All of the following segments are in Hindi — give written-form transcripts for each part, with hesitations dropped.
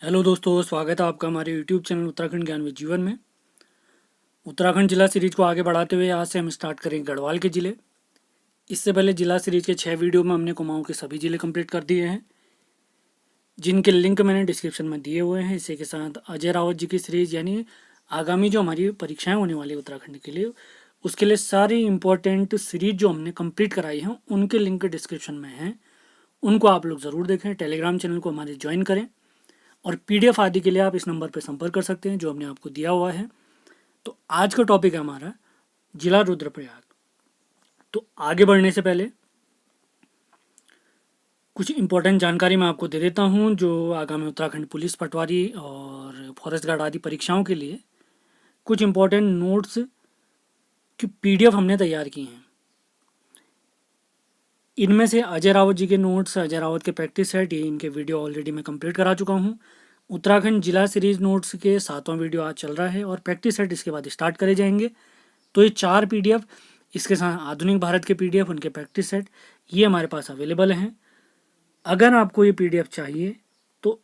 हेलो दोस्तों, स्वागत है आपका हमारे यूट्यूब चैनल उत्तराखंड ज्ञान व जीवन में। उत्तराखंड जिला सीरीज को आगे बढ़ाते हुए आज से हम स्टार्ट करेंगे गढ़वाल के ज़िले। इससे पहले जिला सीरीज के 6 वीडियो में हमने कुमाऊं के सभी ज़िले कंप्लीट कर दिए हैं, जिनके लिंक मैंने डिस्क्रिप्शन में दिए हुए हैं। इसी के साथ अजय रावत जी की सीरीज यानी आगामी जो हमारी परीक्षाएँ होने वाली है उत्तराखंड के लिए, उसके लिए सारी इंपॉर्टेंट सीरीज जो हमने कंप्लीट कराई हैं उनके लिंक डिस्क्रिप्शन में हैं। उनको आप लोग ज़रूर देखें। टेलीग्राम चैनल को हमारे ज्वाइन करें और पीडीएफ आदि के लिए आप इस नंबर पर संपर्क कर सकते हैं जो हमने आपको दिया हुआ है। तो आज का टॉपिक है हमारा जिला रुद्रप्रयाग। तो आगे बढ़ने से पहले कुछ इंपॉर्टेंट जानकारी मैं आपको दे देता हूं जो आगामी उत्तराखंड पुलिस पटवारी और फॉरेस्ट गार्ड आदि परीक्षाओं के लिए कुछ इंपॉर्टेंट नोट्स की पीडीएफ हमने तैयार की हैं। इनमें से अजय रावत जी के नोट्स, अजय रावत के प्रैक्टिस सेट, ये इनके वीडियो ऑलरेडी मैं कंप्लीट करा चुका हूँ। उत्तराखंड जिला सीरीज नोट्स के 7वां वीडियो आज चल रहा है और प्रैक्टिस सेट इसके बाद स्टार्ट करे जाएंगे। तो ये 4 पीडीएफ, इसके साथ आधुनिक भारत के पीडीएफ, उनके प्रैक्टिस सेट, ये हमारे पास अवेलेबल हैं। अगर आपको ये पीडीएफ चाहिए तो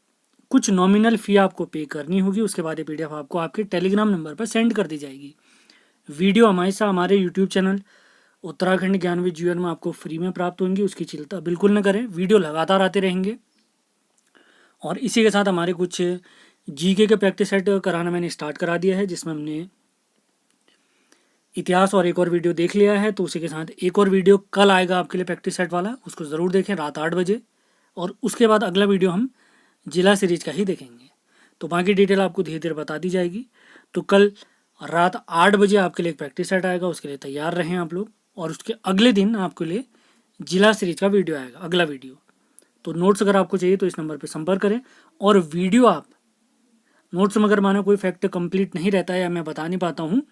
कुछ नॉमिनल फ़ी आपको पे करनी होगी। उसके बाद ये पीडीएफ आपको आपके टेलीग्राम नंबर पर सेंड कर दी जाएगी। वीडियो हमेशा हमारे यूट्यूब चैनल उत्तराखंड ज्ञान व जीवन में आपको फ्री में प्राप्त होंगी, उसकी चिंता बिल्कुल न करें। वीडियो लगातार आते रहेंगे। और इसी के साथ हमारे कुछ जीके के प्रैक्टिस सेट कराना मैंने स्टार्ट करा दिया है, जिसमें हमने इतिहास और एक और वीडियो देख लिया है। तो उसी के साथ एक और वीडियो कल आएगा आपके लिए प्रैक्टिस सेट वाला, उसको ज़रूर देखें रात 8 बजे। और उसके बाद अगला वीडियो हम जिला सीरीज का ही देखेंगे। तो बाकी डिटेल आपको धीरे धीरे बता दी जाएगी। तो कल रात 8 बजे आपके लिए एक प्रैक्टिस सेट आएगा, उसके लिए तैयार रहें आप लोग। और उसके अगले दिन आपके लिए जिला सीरीज का वीडियो आएगा, अगला वीडियो। तो नोट्स अगर आपको चाहिए तो इस नंबर पर संपर्क करें। और वीडियो आप नोट्स में अगर माना कोई फैक्ट कंप्लीट नहीं रहता है या मैं बता नहीं पाता हूँ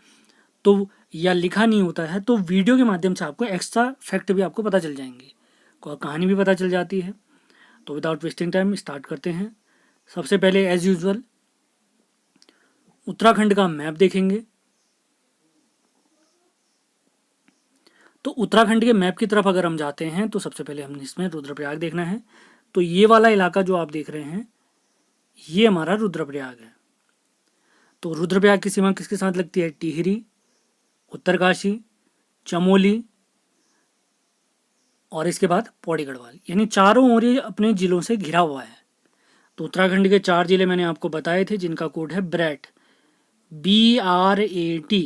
तो, या लिखा नहीं होता है, तो वीडियो के माध्यम से आपको एक्स्ट्रा फैक्ट भी आपको पता चल जाएंगे, कहानी भी पता चल जाती है। तो विदाउट वेस्टिंग टाइम स्टार्ट करते हैं। सबसे पहले एज यूजुअल उत्तराखंड का मैप देखेंगे। तो उत्तराखंड के मैप की तरफ अगर हम जाते हैं तो सबसे पहले हमने इसमें रुद्रप्रयाग देखना है। तो ये वाला इलाका जो आप देख रहे हैं ये हमारा रुद्रप्रयाग है। तो रुद्रप्रयाग की सीमा किसके साथ लगती है? टिहरी, उत्तरकाशी, चमोली और इसके बाद पौड़ी गढ़वाल, यानी चारों ओर ये अपने जिलों से घिरा हुआ है। तो उत्तराखंड के 4 जिले मैंने आपको बताए थे जिनका कोड है ब्रैट, BRAT।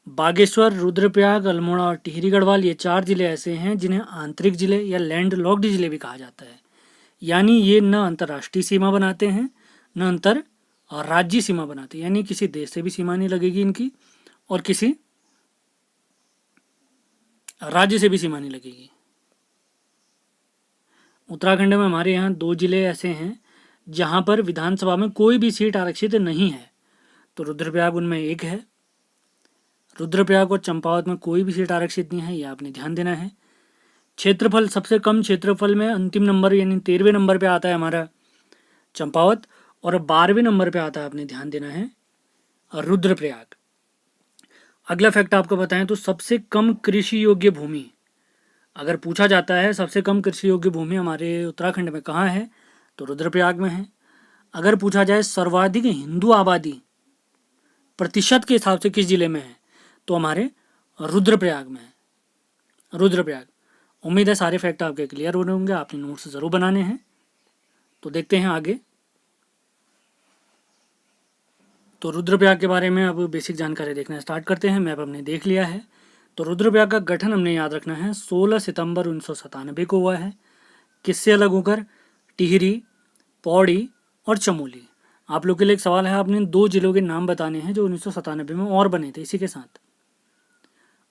बागेश्वर, रुद्रप्रयाग, अल्मोड़ा और टिहरी गढ़वाल, ये 4 जिले ऐसे हैं जिन्हें आंतरिक जिले या लैंड लॉक्ड जिले भी कहा जाता है। यानी ये न अंतर्राष्ट्रीय सीमा बनाते हैं न अंतर राज्य सीमा बनाते हैं, यानी किसी देश से भी सीमा नहीं लगेगी इनकी और किसी राज्य से भी सीमा नहीं लगेगी। उत्तराखंड में हमारे यहाँ 2 जिले ऐसे हैं जहाँ पर विधानसभा में कोई भी सीट आरक्षित नहीं है। तो रुद्रप्रयाग उनमें एक है। रुद्रप्रयाग और चंपावत में कोई भी सीट आरक्षित नहीं है, यह आपने ध्यान देना है। क्षेत्रफल, सबसे कम क्षेत्रफल में अंतिम नंबर यानी 13वें नंबर पे आता है हमारा चंपावत और 12वें नंबर पे आता है, आपने ध्यान देना है, रुद्रप्रयाग। अगला फैक्ट आपको बताएं तो सबसे कम कृषि योग्य भूमि अगर पूछा जाता है, सबसे कम कृषि योग्य भूमि हमारे उत्तराखंड में कहाँ है? तो रुद्रप्रयाग में है। अगर पूछा जाए सर्वाधिक हिंदू आबादी प्रतिशत के हिसाब से किस जिले में है, तो हमारे रुद्रप्रयाग में है, रुद्रप्रयाग। उम्मीद है सारे फैक्ट आपके क्लियर हो रहे होंगे, आपने नोट्स ज़रूर बनाने हैं। तो देखते हैं आगे। तो रुद्रप्रयाग के बारे में अब बेसिक जानकारी देखना स्टार्ट करते हैं। मैप हमने देख लिया है। तो रुद्रप्रयाग का गठन हमने याद रखना है 16 सितंबर 1997 को हुआ है। किससे अलग होकर? टिहरी, पौड़ी और चमोली। आप लोग के लिए एक सवाल है, आपने 2 जिलों के नाम बताने हैं जो 1997 में और बने थे। इसी के साथ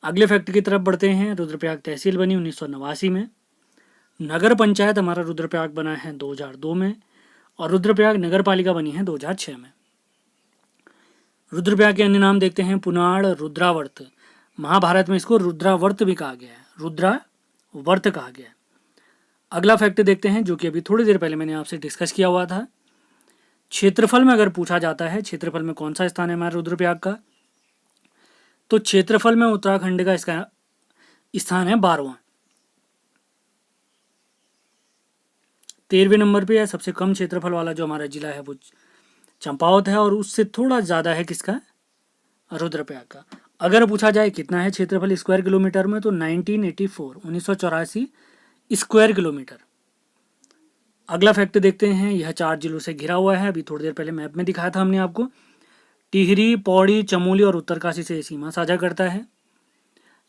अगले फैक्ट की तरफ बढ़ते हैं। रुद्रप्रयाग तहसील बनी 1989 में। नगर पंचायत हमारा रुद्रप्रयाग बना है 2002 में और रुद्रप्रयाग नगर पालिका बनी है 2006 में। रुद्रप्रयाग के अन्य नाम देखते हैं। पुनाड़, रुद्रावर्त, महाभारत में इसको रुद्रावर्त भी कहा गया है, रुद्रावर्त कहा गया है। अगला फैक्ट देखते हैं जो कि अभी थोड़ी देर पहले मैंने आपसे डिस्कस किया हुआ था। क्षेत्रफल में अगर पूछा जाता है, क्षेत्रफल में कौन सा स्थान है हमारे रुद्रप्रयाग का, तो क्षेत्रफल में उत्तराखंड का इसका स्थान है 12वां। 13वें नंबर पे है सबसे कम क्षेत्रफल वाला जो हमारा जिला है वो चंपावत है, और उससे थोड़ा ज़्यादा है किसका, रुद्रप्रयाग का। अगर पूछा जाए कितना है क्षेत्रफल स्क्वायर किलोमीटर में, तो 1984 स्क्वायर किलोमीटर। अगला फैक्ट देखते हैं, यह 4 जिलों से घिरा हुआ है, अभी थोड़ी देर पहले मैप में दिखाया था हमने आपको। टिहरी, पौड़ी, चमोली और उत्तरकाशी से सीमा साझा करता है।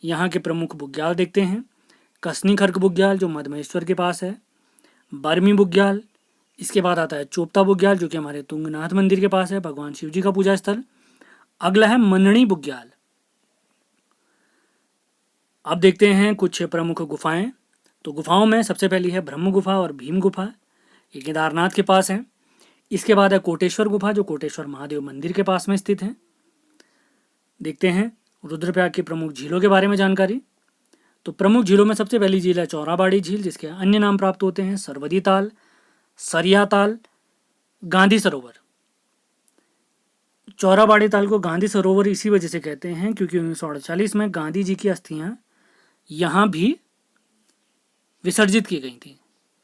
यहाँ के प्रमुख बुग्याल देखते हैं, कसनी खर्क बुग्याल जो मधमहेश्वर के पास है, बर्मी बुग्याल, इसके बाद आता है चोपता बुग्याल जो कि हमारे तुंगनाथ मंदिर के पास है, भगवान शिव जी का पूजा स्थल। अगला है मनणी बुग्याल। अब देखते हैं कुछ प्रमुख गुफाएं। तो गुफाओं में सबसे पहली है ब्रह्म गुफा और भीम गुफा, ये केदारनाथ के पास है। इसके बाद है कोटेश्वर गुफा जो कोटेश्वर महादेव मंदिर के पास में स्थित है। देखते हैं रुद्रप्रयाग की प्रमुख झीलों के बारे में जानकारी। तो प्रमुख झीलों में सबसे पहली झील है चौराबाड़ी झील, जिसके अन्य नाम प्राप्त होते हैं सरवदी ताल, सरिया ताल, गांधी सरोवर। चौराबाड़ी ताल को गांधी सरोवर इसी वजह से कहते हैं क्योंकि 1948 में गांधी जी की अस्थियां यहाँ भी विसर्जित की गई थी।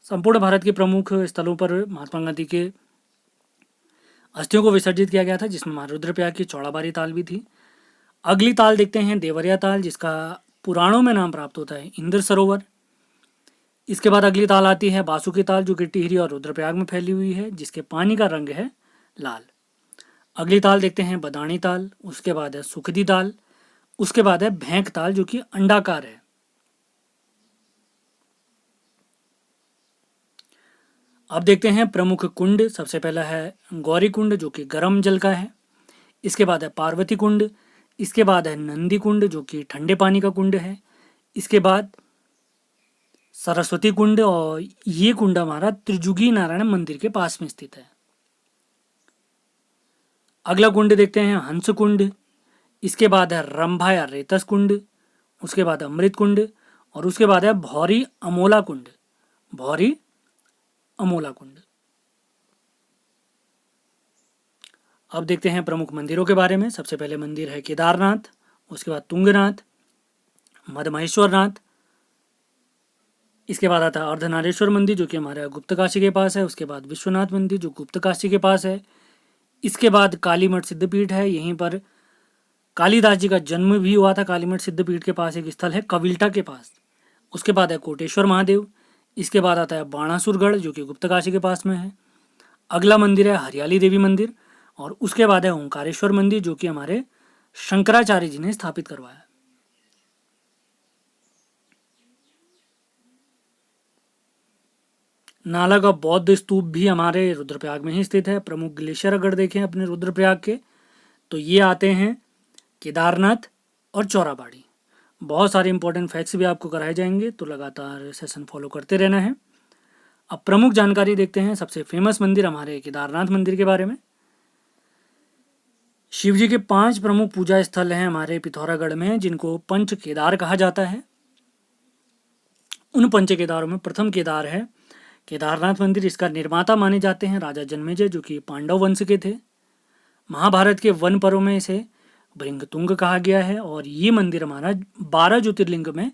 संपूर्ण भारत के प्रमुख स्थलों पर महात्मा गांधी के अस्थियों को विसर्जित किया गया था, जिसमें रुद्रप्रयाग की चौड़ाबाड़ी ताल भी थी। अगली ताल देखते हैं देवरिया ताल, जिसका पुराणों में नाम प्राप्त होता है इंद्र सरोवर। इसके बाद अगली ताल आती है बासुकी ताल जो कि टिहरी और रुद्रप्रयाग में फैली हुई है, जिसके पानी का रंग है लाल। अगली ताल देखते हैं बदाणी ताल, उसके बाद है सुखदी ताल, उसके बाद है भैंक ताल जो कि अंडाकार है। अब देखते हैं प्रमुख कुंड। सबसे पहला है गौरी कुंड जो कि गर्म जल का है। इसके बाद है पार्वती कुंड, इसके बाद है नंदी कुंड जो कि ठंडे पानी का कुंड है। इसके बाद सरस्वती कुंड, और ये कुंड हमारा त्रिजुगी नारायण मंदिर के पास में स्थित है। अगला कुंड देखते हैं हंस कुंड, इसके बाद है रंभा या रेतस कुंड, उसके बाद अमृत कुंड, और उसके बाद है भौरी अमोला कुंड, भौरी अमोला कुंड। अब देखते हैं प्रमुख मंदिरों के बारे में। सबसे पहले मंदिर है केदारनाथ, उसके बाद तुंगनाथ, मधमहेश्वरनाथ, इसके बाद आता है अर्धनारेश्वर मंदिर जो कि हमारे गुप्तकाशी के पास है, उसके बाद विश्वनाथ मंदिर जो गुप्तकाशी के पास है। इसके बाद कालीमठ सिद्धपीठ है, यहीं पर कालिदास जी का जन्म भी हुआ था। कालीमठ सिद्धपीठ के पास एक स्थल है कविल्टा के पास। उसके बाद है कोटेश्वर महादेव, इसके बाद आता है बाणासुरगढ़ जो कि गुप्तकाशी के पास में है। अगला मंदिर है हरियाली देवी मंदिर, और उसके बाद है ओंकारेश्वर मंदिर जो कि हमारे शंकराचार्य जी ने स्थापित करवाया। नाला का बौद्ध स्तूप भी हमारे रुद्रप्रयाग में ही स्थित है। प्रमुख ग्लेशियर अगर देखें अपने रुद्रप्रयाग के, तो ये आते हैं केदारनाथ और चौराबाड़ी। बहुत सारे इंपॉर्टेंट फैक्ट्स भी आपको कराए जाएंगे, तो लगातार सेशन फॉलो करते रहना है। अब प्रमुख जानकारी देखते हैं सबसे फेमस मंदिर हमारे केदारनाथ मंदिर के बारे में। शिव जी के 5 प्रमुख पूजा स्थल हैं हमारे पिथौरागढ़ में, जिनको पंच केदार कहा जाता है। उन पंच केदारों में प्रथम केदार है केदारनाथ मंदिर। इसका निर्माता माने जाते हैं राजा जन्मेजय जो कि पांडव वंश के थे। महाभारत के वन पर्व में इसे भृंगतुंग कहा गया है, और ये मंदिर हमारा 12 ज्योतिर्लिंग में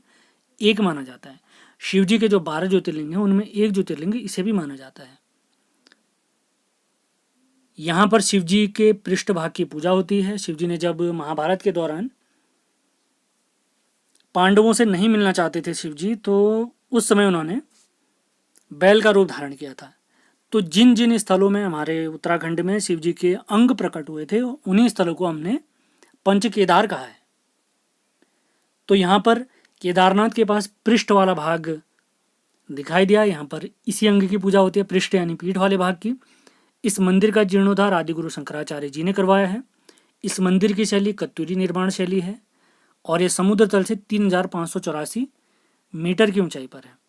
एक माना जाता है। शिव जी के जो 12 ज्योतिर्लिंग हैं उनमें एक ज्योतिर्लिंग इसे भी माना जाता है। यहाँ पर शिव जी के पृष्ठभाग की पूजा होती है। शिव जी ने जब महाभारत के दौरान पांडवों से नहीं मिलना चाहते थे शिव जी, तो उस समय उन्होंने बैल का रूप धारण किया था। तो जिन जिन स्थलों में हमारे उत्तराखंड में शिव जी के अंग प्रकट हुए थे, उन्हीं स्थलों को हमने पंच केदार कहा है। तो यहाँ पर केदारनाथ के पास पृष्ठ वाला भाग दिखाई दिया, यहाँ पर इसी अंग की पूजा होती है, पृष्ठ यानी पीठ वाले भाग की। इस मंदिर का जीर्णोद्धार आदिगुरु शंकराचार्य जी ने करवाया है। इस मंदिर की शैली कत्यूरी निर्माण शैली है, और ये समुद्र तल से 3584 मीटर की ऊंचाई पर है।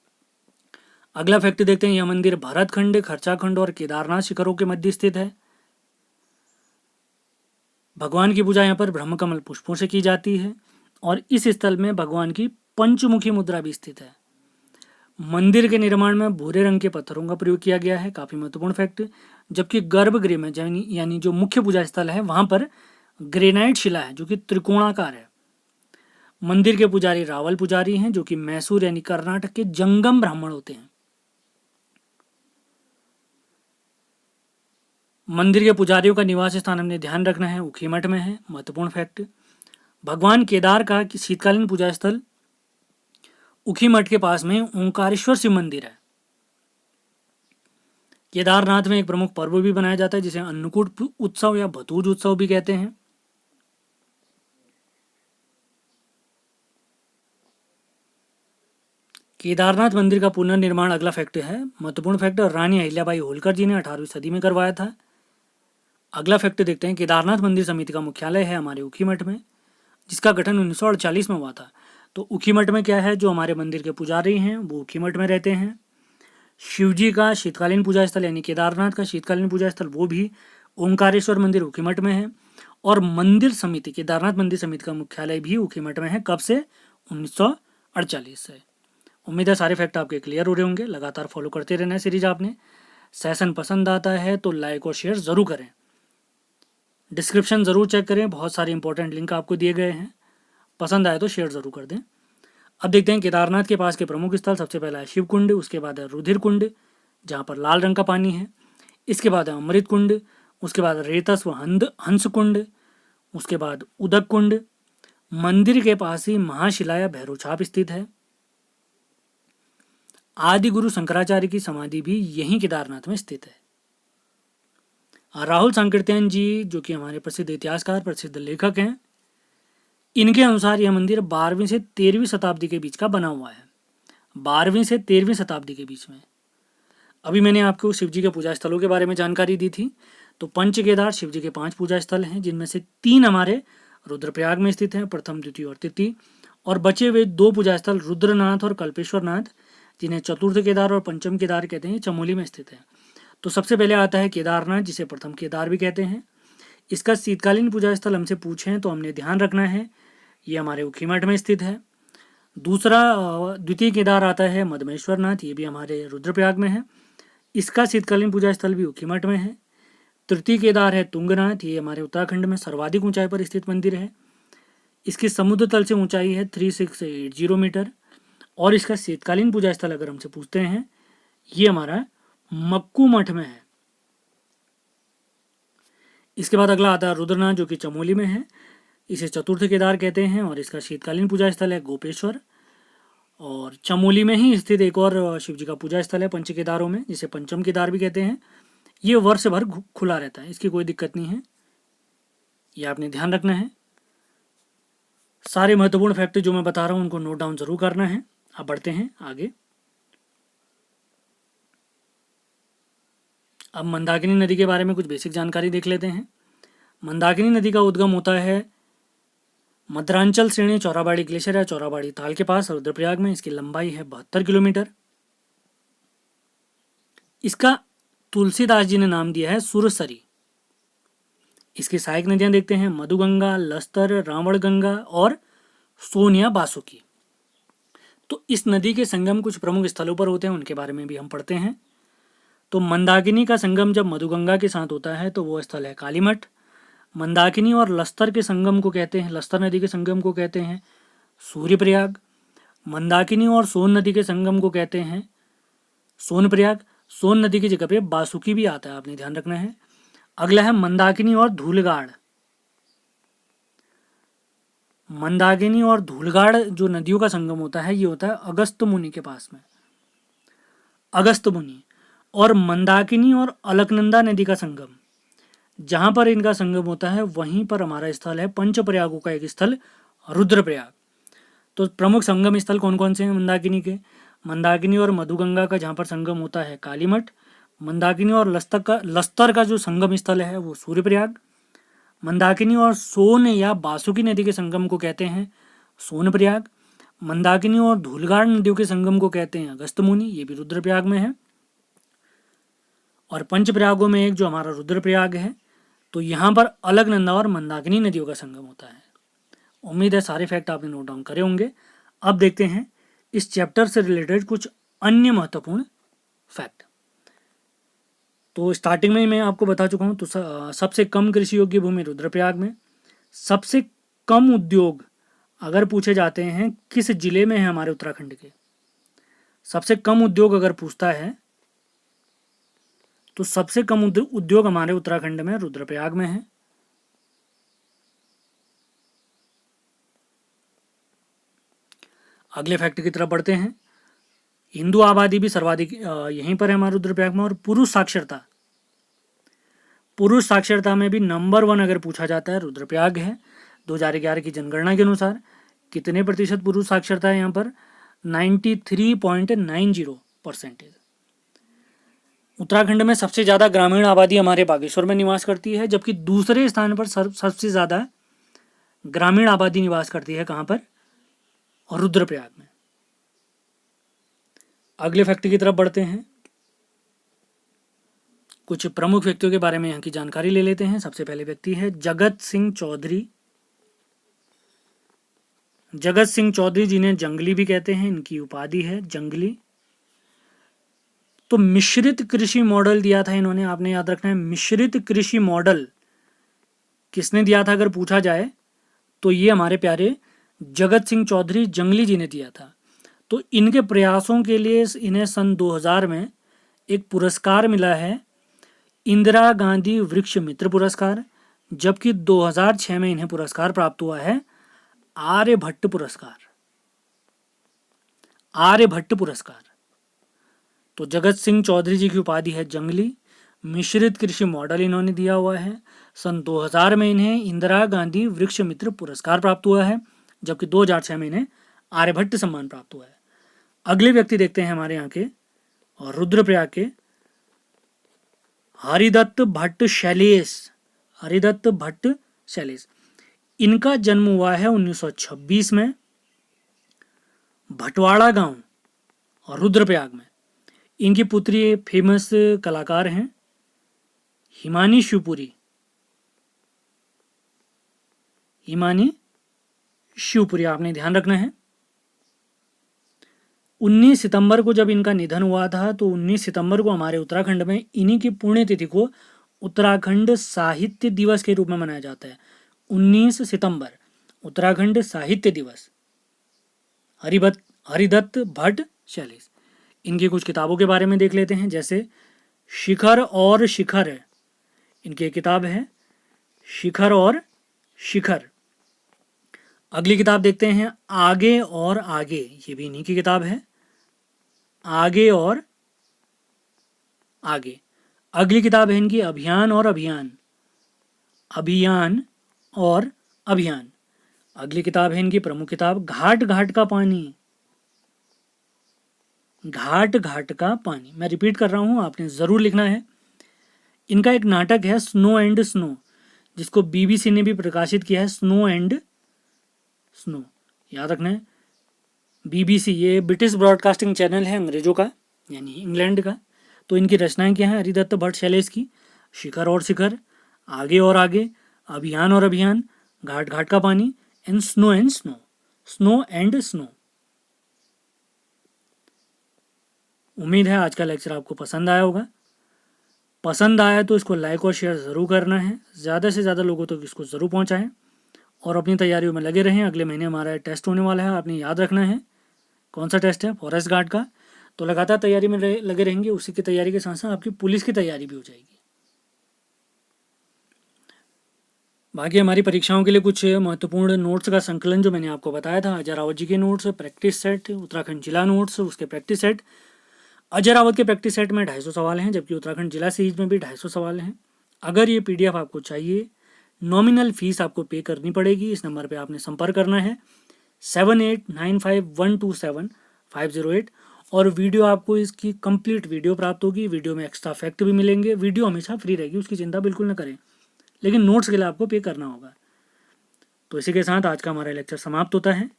अगला फैक्ट देखते हैं, यह मंदिर भरतखंड, खर्चाखंड और केदारनाथ शिखरों के मध्य स्थित है। भगवान की पूजा यहाँ पर ब्रह्मकमल पुष्पों से की जाती है, और इस स्थल में भगवान की पंचमुखी मुद्रा भी स्थित है। मंदिर के निर्माण में भूरे रंग के पत्थरों का प्रयोग किया गया है, काफी महत्वपूर्ण फैक्ट। जबकि गर्भगृह में यानी जो मुख्य पूजा स्थल है वहां पर ग्रेनाइट शिला है जो कि त्रिकोणाकार है। मंदिर के पुजारी रावल पुजारी हैं जो कि मैसूर यानी कर्नाटक के जंगम ब्राह्मण होते हैं। मंदिर के पुजारियों का निवास स्थान हमने ध्यान रखना है, ऊखीमठ में है, महत्वपूर्ण फैक्ट। भगवान केदार का शीतकालीन पूजा स्थल ऊखीमठ के पास में ओंकारेश्वर शिव मंदिर है। केदारनाथ में एक प्रमुख पर्व भी मनाया जाता है जिसे अन्नकूट उत्सव या भतूज उत्सव भी कहते हैं। केदारनाथ मंदिर का पुनर्निर्माण अगला फैक्ट है, महत्वपूर्ण फैक्ट, रानी अहिल्याबाई होलकर जी ने 18वीं सदी में करवाया था। अगला फैक्ट देखते हैं, केदारनाथ मंदिर समिति का मुख्यालय है हमारे ऊखीमठ में, जिसका गठन 1948 में हुआ था। तो ऊखीमठ में क्या है, जो हमारे मंदिर के पुजारी हैं वो ऊखीमठ में रहते हैं। शिव जी का शीतकालीन पूजा स्थल यानी केदारनाथ का शीतकालीन पूजा स्थल वो भी ओंकारेश्वर मंदिर ऊखीमठ में है। और मंदिर समिति, केदारनाथ मंदिर समिति का मुख्यालय भी ऊखीमठ में है। कब से? 1948 से। उम्मीद है सारे फैक्ट आपके क्लियर हो रहे होंगे। लगातार फॉलो करते रहना है सीरीज आपने। सेशन पसंद आता है तो लाइक और शेयर ज़रूर करें। डिस्क्रिप्शन ज़रूर चेक करें, बहुत सारे इंपॉर्टेंट लिंक आपको दिए गए हैं। पसंद आए तो शेयर ज़रूर कर दें। अब देखते हैं केदारनाथ के पास के प्रमुख स्थल। सबसे पहला है शिव कुंड, उसके बाद है रुधिर कुंड जहाँ पर लाल रंग का पानी है। इसके बाद है अमृत कुंड, उसके बाद रेतस व हंस कुंड, उसके बाद उदक कुंड। मंदिर के पास ही महाशिला या भैरव छाप स्थित है। आदि गुरु शंकराचार्य की समाधि भी यहीं केदारनाथ में स्थित है। राहुल सांकृत्यायन जी, जो कि हमारे प्रसिद्ध इतिहासकार, प्रसिद्ध लेखक हैं, इनके अनुसार यह मंदिर 12वीं से 13वीं शताब्दी के बीच का बना हुआ है। 12वीं से 13वीं शताब्दी के बीच में। अभी मैंने आपको शिव जी के पूजा स्थलों के बारे में जानकारी दी थी। तो पंच केदार शिव जी के 5 पूजा स्थल हैं, जिनमें से 3 हमारे रुद्रप्रयाग में स्थित हैं, प्रथम, द्वितीय और तृतीय। और बचे हुए 2 पूजा स्थल रुद्रनाथ और कल्पेश्वर नाथ, जिन्हें चतुर्थ केदार और पंचम केदार कहते हैं, चमोली में स्थित है। तो सबसे पहले आता है केदारनाथ, जिसे प्रथम केदार भी कहते हैं। इसका शीतकालीन पूजा स्थल हमसे पूछें तो हमने ध्यान रखना है ये हमारे ऊखीमठ में स्थित है। दूसरा द्वितीय केदार आता है मदमेश्वर नाथ, ये भी हमारे रुद्रप्रयाग में है। इसका शीतकालीन पूजा स्थल भी ऊखीमठ में है। तृतीय केदार है तुंगनाथ, ये हमारे उत्तराखंड में सर्वाधिक ऊंचाई पर स्थित मंदिर है। इसकी समुद्र तल से ऊंचाई है 3680 मीटर। और इसका शीतकालीन पूजा स्थल अगर हमसे पूछते हैं, ये हमारा मक्कू मठ में है। इसके बाद अगला आता है रुद्रनाथ, जो कि चमोली में है। इसे चतुर्थ केदार कहते हैं और इसका शीतकालीन पूजा स्थल है गोपेश्वर। और चमोली में ही स्थित एक और शिव जी का पूजा स्थल है पंच केदारों में, जिसे पंचम केदार भी कहते हैं। ये वर्ष भर खुला रहता है, इसकी कोई दिक्कत नहीं है, ये आपने ध्यान रखना है। सारे महत्वपूर्ण फैक्ट जो मैं बता रहा हूँ उनको नोट डाउन जरूर करना है। अब बढ़ते हैं आगे। अब मंदाकिनी नदी के बारे में कुछ बेसिक जानकारी देख लेते हैं। मंदाकिनी नदी का उद्गम होता है मद्रांचल श्रेणी चौराबाड़ी ग्लेशियर या चौराबाड़ी ताल के पास रुद्रप्रयाग में। इसकी लंबाई है 72 किलोमीटर। इसका तुलसीदास जी ने नाम दिया है सुरसरी। इसकी सहायक नदियां देखते हैं, मधुगंगा, लस्तर, रावण गंगा और सोनिया बासुकी। तो इस नदी के संगम कुछ प्रमुख स्थलों पर होते हैं, उनके बारे में भी हम पढ़ते हैं। तो मंदाकिनी का संगम जब मधुगंगा के साथ होता है तो वो स्थल है कालीमठ। मंदाकिनी और लस्तर के संगम को कहते हैं, लस्तर नदी के संगम को कहते हैं सूर्यप्रयाग। मंदाकिनी और सोन नदी के संगम को कहते हैं सोनप्रयाग। सोन नदी की जगह पे बासुकी भी आता है, आपने ध्यान रखना है। अगला है मंदाकिनी और धूलगाड़। मंदाकिनी और धूलगाड़ जो नदियों का संगम होता है, ये होता है अगस्त मुनि के पास में, अगस्त मुनि। और मंदाकिनी और अलकनंदा नदी का संगम, जहां पर इनका संगम होता है वहीं पर हमारा स्थल है पंच प्रयागों का एक स्थल रुद्रप्रयाग। तो प्रमुख संगम स्थल कौन कौन से हैं मंदाकिनी के? मंदाकिनी और मधुगंगा का जहाँ पर संगम होता है कालीमठ। मंदाकिनी और लस्तर का जो संगम स्थल है वो सूर्यप्रयाग। मंदाकिनी और सोन या बासुकी नदी के संगम को कहते हैं सोनप्रयाग। मंदाकिनी और धूलगाड़ नदियों के संगम को कहते हैं अगस्त्यमुनि, ये भी रुद्रप्रयाग में है। और पंचप्रयागों में एक जो हमारा रुद्रप्रयाग है, तो यहाँ पर अलकनंदा और मंदाकिनी नदियों का संगम होता है। उम्मीद है सारे फैक्ट आपने नोट डाउन करे होंगे। अब देखते हैं इस चैप्टर से रिलेटेड कुछ अन्य महत्वपूर्ण फैक्ट। तो स्टार्टिंग में मैं आपको बता चुका हूँ, तो सबसे कम कृषि योग्य भूमि रुद्रप्रयाग में। सबसे कम उद्योग अगर पूछे जाते हैं किस जिले में है हमारे उत्तराखंड के, सबसे कम उद्योग अगर पूछता है तो सबसे कम उद्योग हमारे उत्तराखंड में रुद्रप्रयाग में है। अगले फैक्ट की तरफ बढ़ते हैं। हिंदू आबादी भी सर्वाधिक यहीं पर है हमारे रुद्रप्रयाग में। और पुरुष साक्षरता में भी नंबर 1 अगर पूछा जाता है रुद्रप्रयाग है। 2011 की जनगणना के अनुसार कितने प्रतिशत पुरुष साक्षरता है यहाँ पर? 93.90%। उत्तराखंड में सबसे ज़्यादा ग्रामीण आबादी हमारे बागेश्वर में निवास करती है, जबकि दूसरे स्थान पर सबसे ज़्यादा ग्रामीण आबादी निवास करती है कहाँ पर? और रुद्रप्रयाग में। अगले फैक्ट की तरफ बढ़ते हैं। कुछ प्रमुख व्यक्तियों के बारे में यहाँ की जानकारी ले लेते हैं। सबसे पहले व्यक्ति है जगत सिंह चौधरी। जगत सिंह चौधरी जिन्हें जंगली भी कहते हैं, इनकी उपाधि है जंगली। तो मिश्रित कृषि मॉडल दिया था इन्होंने, आपने याद रखना है। मिश्रित कृषि मॉडल किसने दिया था अगर पूछा जाए तो ये हमारे प्यारे जगत सिंह चौधरी जंगली जी ने दिया था। तो इनके प्रयासों के लिए इन्हें सन 2000 में एक पुरस्कार मिला है, इंदिरा गांधी वृक्ष मित्र पुरस्कार, जबकि 2006 में इन्हें पुरस्कार प्राप्त हुआ है आर्यभट्ट पुरस्कार। आर्यभट्ट पुरस्कार। तो जगत सिंह चौधरी जी की उपाधि है जंगली। मिश्रित कृषि मॉडल इन्होंने दिया हुआ है। सन 2000 में इन्हें इंदिरा गांधी वृक्ष मित्र पुरस्कार प्राप्त हुआ है, जबकि 2006 में इन्हें आर्यभट्ट सम्मान प्राप्त हुआ है। अगले व्यक्ति देखते हैं हमारे यहाँ के और रुद्रप्रयाग के हरिदत्त भट्ट शैलेश। हरिदत्त भट्ट शैलेश, इनका जन्म हुआ है 1926 में भटवाड़ा गांव और रुद्रप्रयाग में। इनकी पुत्री फेमस कलाकार हैं हिमानी शिवपुरी। हिमानी शिवपुरी आपने ध्यान रखना है। 19 सितंबर को जब इनका निधन हुआ था, तो 19 सितंबर को हमारे उत्तराखंड में इन्हीं की पुण्यतिथि को उत्तराखंड साहित्य दिवस के रूप में मनाया जाता है। 19 सितंबर उत्तराखंड साहित्य दिवस। हरिदत्त भट्ट शैलेश। इनकी कुछ किताबों के बारे में देख लेते हैं, जैसे शिखर और शिखर, इनकी किताब है शिखर और शिखर। अगली किताब देखते हैं आगे और आगे, ये भी इन्हीं की किताब है आगे और आगे। अगली किताब है इनकी अभियान और अभियान, अभियान और अभियान। अगली किताब है इनकी प्रमुख किताब घाट घाट का पानी, घाट घाट का पानी। मैं रिपीट कर रहा हूं, आपने जरूर लिखना है। इनका एक नाटक है स्नो एंड स्नो, जिसको बीबीसी ने भी प्रकाशित किया है, स्नो एंड स्नो, याद रखना है। बीबीसी ये ब्रिटिश ब्रॉडकास्टिंग चैनल है अंग्रेजों का, यानी इंग्लैंड का। तो इनकी रचनाएं क्या हैं हरिदत्त भट्ट शैलेश की? शिखर और शिखर, आगे और आगे, अभियान और अभियान, घाट घाट का पानी and snow and snow, snow and snow. उम्मीद है आज का लेक्चर आपको पसंद आया होगा। पसंद आया तो इसको लाइक और शेयर ज़रूर करना है, ज़्यादा से ज़्यादा लोगों तक इसको ज़रूर पहुंचाएं और अपनी तैयारियों में लगे रहें। अगले महीने हमारा टेस्ट होने वाला है, आपने याद रखना है। कौन सा टेस्ट है? फॉरेस्ट गार्ड का। तो लगातार तैयारी में लगे रहेंगे, उसी की तैयारी के साथ साथ आपकी पुलिस की तैयारी भी हो जाएगी। बाकी हमारी परीक्षाओं के लिए कुछ महत्वपूर्ण नोट्स का संकलन जो मैंने आपको बताया था, अजय रावत जी के नोट्स, प्रैक्टिस सेट, उत्तराखंड जिला नोट्स, उसके प्रैक्टिस सेट। अजय रावत के प्रैक्टिस सेट में 250 सवाल हैं, जबकि उत्तराखंड जिला सीरीज में भी 250 सवाल हैं। अगर ये PDF आपको चाहिए, नॉमिनल फीस आपको पे करनी पड़ेगी। इस नंबर पे आपने संपर्क करना है 7895127508। और वीडियो आपको इसकी कंप्लीट वीडियो प्राप्त होगी। वीडियो में एक्स्ट्रा फैक्ट भी मिलेंगे। वीडियो हमेशा फ्री रहेगी, उसकी चिंता बिल्कुल न करें, लेकिन नोट्स के लिए आपको पे करना होगा। तो इसी के साथ आज का हमारा लेक्चर समाप्त होता है।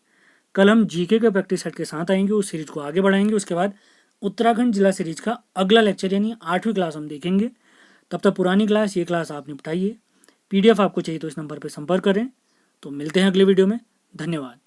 कल हम GK के प्रैक्टिस सेट के साथ आएंगे, उस सीरीज को आगे बढ़ाएंगे। उसके बाद उत्तराखंड जिला सीरीज का अगला लेक्चर यानी 8वीं क्लास हम देखेंगे। तब तक पुरानी क्लास, ये क्लास आप निपटाइए। PDF आपको चाहिए तो इस नंबर पर संपर्क करें। तो मिलते हैं अगले वीडियो में। धन्यवाद।